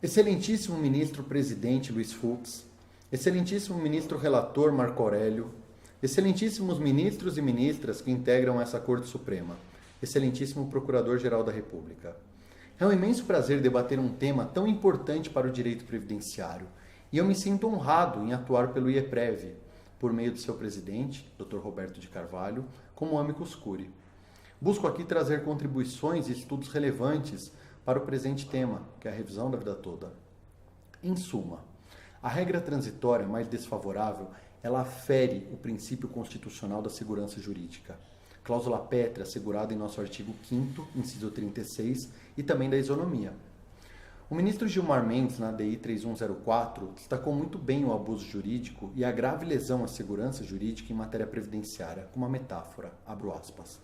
Excelentíssimo ministro presidente Luiz Fux, excelentíssimo ministro relator Marco Aurélio, excelentíssimos ministros e ministras que integram essa Corte Suprema, excelentíssimo Procurador-Geral da República. É um imenso prazer debater um tema tão importante para o direito previdenciário e eu me sinto honrado em atuar pelo IEPREV, por meio de seu presidente, Dr. Roberto de Carvalho, como amicus curiae. Busco aqui trazer contribuições e estudos relevantes para o presente tema, que é a revisão da vida toda. Em suma, a regra transitória mais desfavorável, ela afere o princípio constitucional da segurança jurídica, cláusula pétrea assegurada em nosso artigo 5º, inciso 36, e também da isonomia. O ministro Gilmar Mendes, na DI 3104, destacou muito bem o abuso jurídico e a grave lesão à segurança jurídica em matéria previdenciária, com uma metáfora, abro aspas.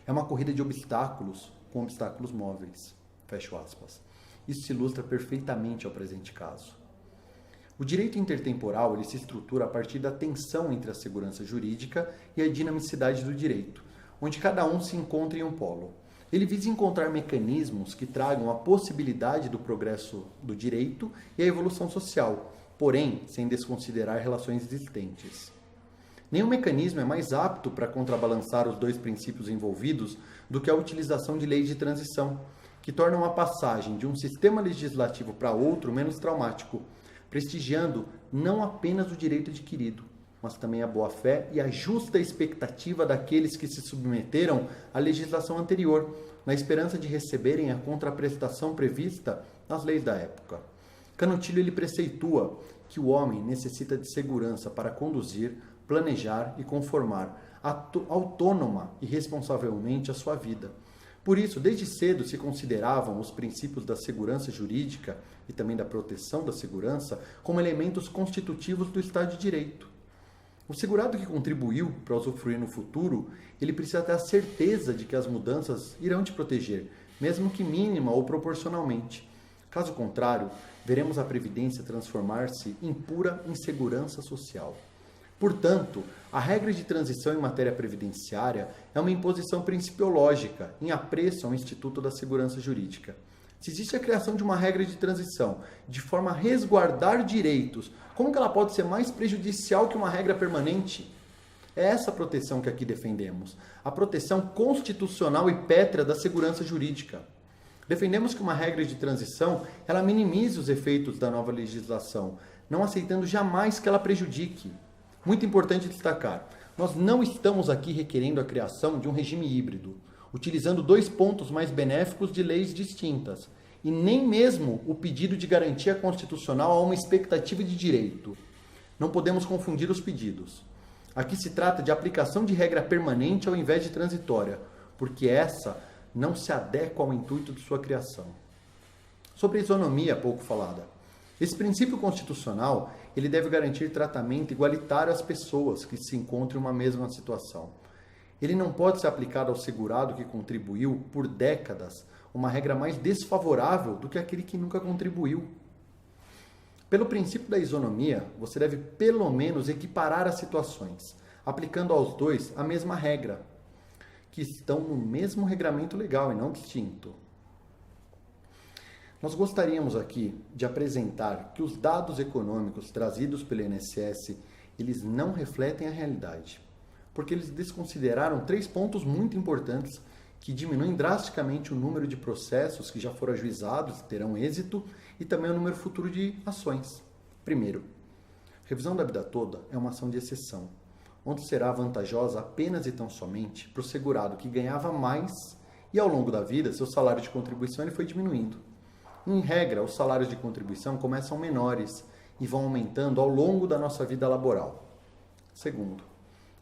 É uma corrida de obstáculos com obstáculos móveis. Fecho aspas. Isso se ilustra perfeitamente ao presente caso. O direito intertemporal ele se estrutura a partir da tensão entre a segurança jurídica e a dinamicidade do direito, onde cada um se encontra em um polo. Ele visa encontrar mecanismos que tragam a possibilidade do progresso do direito e a evolução social, porém sem desconsiderar relações existentes. Nenhum mecanismo é mais apto para contrabalançar os dois princípios envolvidos do que a utilização de leis de transição, que tornam a passagem de um sistema legislativo para outro menos traumático, prestigiando não apenas o direito adquirido, mas também a boa-fé e a justa expectativa daqueles que se submeteram à legislação anterior, na esperança de receberem a contraprestação prevista nas leis da época. Canutilho ele preceitua que o homem necessita de segurança para conduzir, planejar e conformar autônoma e responsavelmente a sua vida. Por isso, desde cedo se consideravam os princípios da segurança jurídica e também da proteção da segurança como elementos constitutivos do Estado de Direito. O segurado que contribuiu para usufruir no futuro, ele precisa ter a certeza de que as mudanças irão te proteger, mesmo que mínima ou proporcionalmente. Caso contrário, veremos a Previdência transformar-se em pura insegurança social. Portanto, a regra de transição em matéria previdenciária é uma imposição principiológica em apreço ao Instituto da Segurança Jurídica. Se existe a criação de uma regra de transição de forma a resguardar direitos, como que ela pode ser mais prejudicial que uma regra permanente? É essa proteção que aqui defendemos, a proteção constitucional e pétrea da segurança jurídica. Defendemos que uma regra de transição ela minimize os efeitos da nova legislação, não aceitando jamais que ela prejudique. Muito importante destacar, nós não estamos aqui requerendo a criação de um regime híbrido, utilizando dois pontos mais benéficos de leis distintas, e nem mesmo o pedido de garantia constitucional a uma expectativa de direito. Não podemos confundir os pedidos. Aqui se trata de aplicação de regra permanente ao invés de transitória, porque essa não se adequa ao intuito de sua criação. Sobre a isonomia, pouco falada. Esse princípio constitucional, ele deve garantir tratamento igualitário às pessoas que se encontram em uma mesma situação. Ele não pode ser aplicado ao segurado que contribuiu por décadas, uma regra mais desfavorável do que aquele que nunca contribuiu. Pelo princípio da isonomia, você deve pelo menos equiparar as situações, aplicando aos dois a mesma regra, que estão no mesmo regramento legal e não distinto. Nós gostaríamos aqui de apresentar que os dados econômicos trazidos pelo INSS, eles não refletem a realidade, porque eles desconsideraram 3 pontos muito importantes que diminuem drasticamente o número de processos que já foram ajuizados e terão êxito e também o número futuro de ações. Primeiro, revisão da vida toda é uma ação de exceção, onde será vantajosa apenas e tão somente para o segurado que ganhava mais e ao longo da vida seu salário de contribuição ele foi diminuindo. Em regra, os salários de contribuição começam menores e vão aumentando ao longo da nossa vida laboral. Segundo,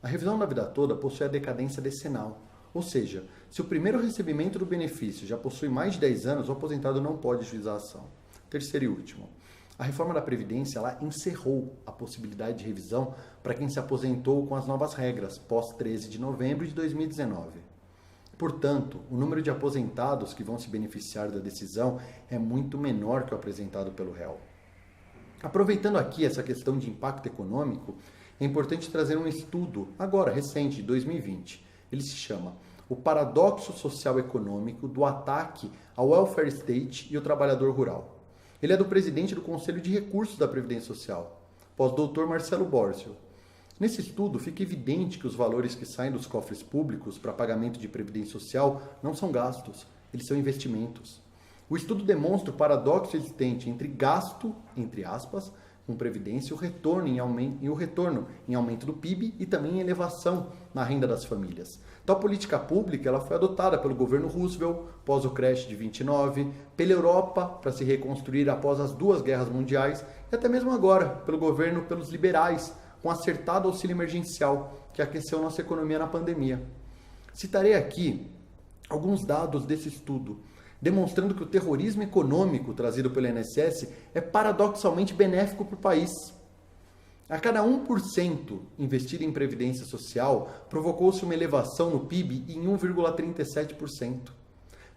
a revisão da vida toda possui a decadência decenal, ou seja, se o primeiro recebimento do benefício já possui mais de 10 anos, o aposentado não pode ajuizar a ação. Terceiro e último, a reforma da Previdência ela encerrou a possibilidade de revisão para quem se aposentou com as novas regras pós 13 de novembro de 2019. Portanto, o número de aposentados que vão se beneficiar da decisão é muito menor que o apresentado pelo réu. Aproveitando aqui essa questão de impacto econômico, é importante trazer um estudo, agora recente, de 2020. Ele se chama O Paradoxo Social Econômico do Ataque ao Welfare State e o Trabalhador Rural. Ele é do presidente do Conselho de Recursos da Previdência Social, pós-doutor Marcelo Bórcio. Nesse estudo, fica evidente que os valores que saem dos cofres públicos para pagamento de previdência social não são gastos, eles são investimentos. O estudo demonstra o paradoxo existente entre gasto, entre aspas, com previdência e o retorno em aumento do PIB e também em elevação na renda das famílias. Tal política pública ela foi adotada pelo governo Roosevelt, pós o crash de 29, pela Europa para se reconstruir após as duas guerras mundiais e até mesmo agora pelos liberais, com acertado auxílio emergencial que aqueceu nossa economia na pandemia. Citarei aqui alguns dados desse estudo, demonstrando que o terrorismo econômico trazido pelo INSS é paradoxalmente benéfico para o país. A cada 1% investido em previdência social, provocou-se uma elevação no PIB em 1,37%,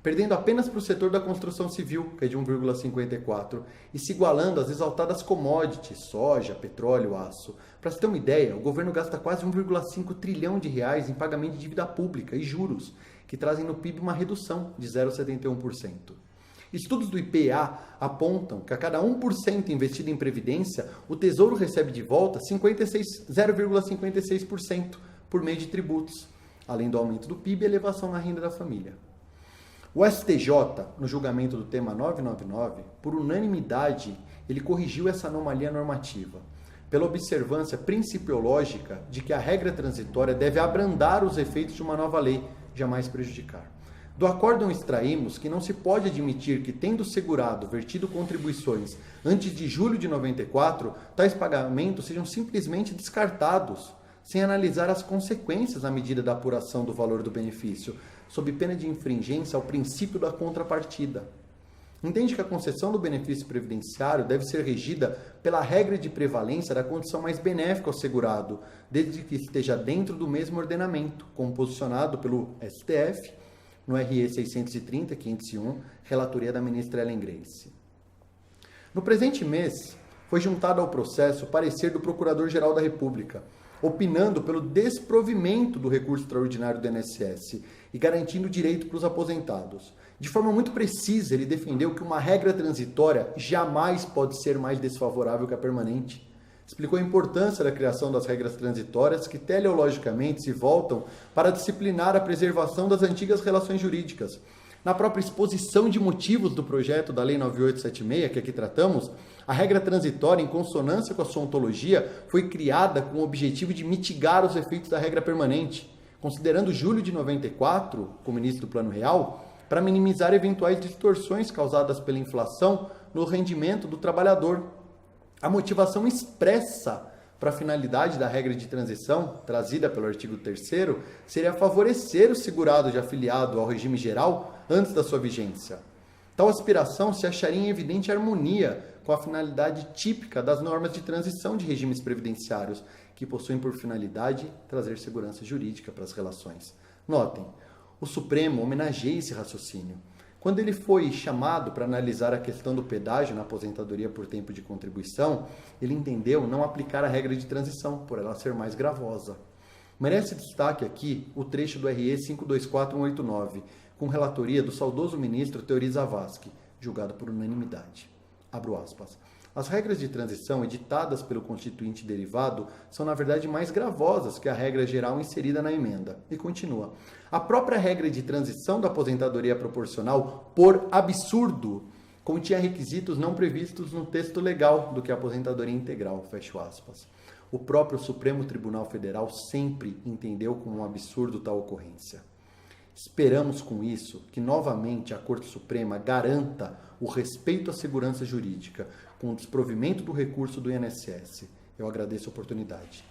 perdendo apenas para o setor da construção civil, que é de 1,54%, e se igualando às exaltadas commodities, soja, petróleo, aço. Para se ter uma ideia, o governo gasta quase 1,5 trilhão de reais em pagamento de dívida pública e juros, que trazem no PIB uma redução de 0,71%. Estudos do IPEA apontam que a cada 1% investido em previdência, o Tesouro recebe de volta 0,56% por meio de tributos, além do aumento do PIB e elevação na renda da família. O STJ, no julgamento do tema 999, por unanimidade, ele corrigiu essa anomalia normativa, pela observância principiológica de que a regra transitória deve abrandar os efeitos de uma nova lei, jamais prejudicar. Do acórdão extraímos que não se pode admitir que, tendo o segurado vertido contribuições antes de julho de 94, tais pagamentos sejam simplesmente descartados, sem analisar as consequências à medida da apuração do valor do benefício, sob pena de infringência ao princípio da contrapartida. Entende que a concessão do benefício previdenciário deve ser regida pela regra de prevalência da condição mais benéfica ao segurado, desde que esteja dentro do mesmo ordenamento, como posicionado pelo STF, no RE 630-501, relatoria da ministra Ellen Grace. No presente mês, foi juntado ao processo o parecer do Procurador-Geral da República, opinando pelo desprovimento do recurso extraordinário do INSS e garantindo o direito para os aposentados. De forma muito precisa, ele defendeu que uma regra transitória jamais pode ser mais desfavorável que a permanente. Explicou a importância da criação das regras transitórias que teleologicamente se voltam para disciplinar a preservação das antigas relações jurídicas. Na própria exposição de motivos do projeto da Lei 9876, que aqui tratamos, a regra transitória, em consonância com a sua ontologia, foi criada com o objetivo de mitigar os efeitos da regra permanente, considerando julho de 94, como início do Plano Real, para minimizar eventuais distorções causadas pela inflação no rendimento do trabalhador. A motivação expressa para a finalidade da regra de transição, trazida pelo artigo 3º, seria favorecer o segurado de afiliado ao regime geral antes da sua vigência. Tal aspiração se acharia em evidente harmonia com a finalidade típica das normas de transição de regimes previdenciários, que possuem por finalidade trazer segurança jurídica para as relações. Notem, o Supremo homenageia esse raciocínio. Quando ele foi chamado para analisar a questão do pedágio na aposentadoria por tempo de contribuição, ele entendeu não aplicar a regra de transição, por ela ser mais gravosa. Merece destaque aqui o trecho do RE 524189, com relatoria do saudoso ministro Teori Zavascki, julgado por unanimidade. Abro aspas. As regras de transição editadas pelo Constituinte derivado são, na verdade, mais gravosas que a regra geral inserida na emenda. E continua. A própria regra de transição da aposentadoria proporcional, por absurdo, continha requisitos não previstos no texto legal do que a aposentadoria integral, fecho aspas. O próprio Supremo Tribunal Federal sempre entendeu como um absurdo tal ocorrência. Esperamos com isso que novamente a Corte Suprema garanta o respeito à segurança jurídica com o desprovimento do recurso do INSS. Eu agradeço a oportunidade.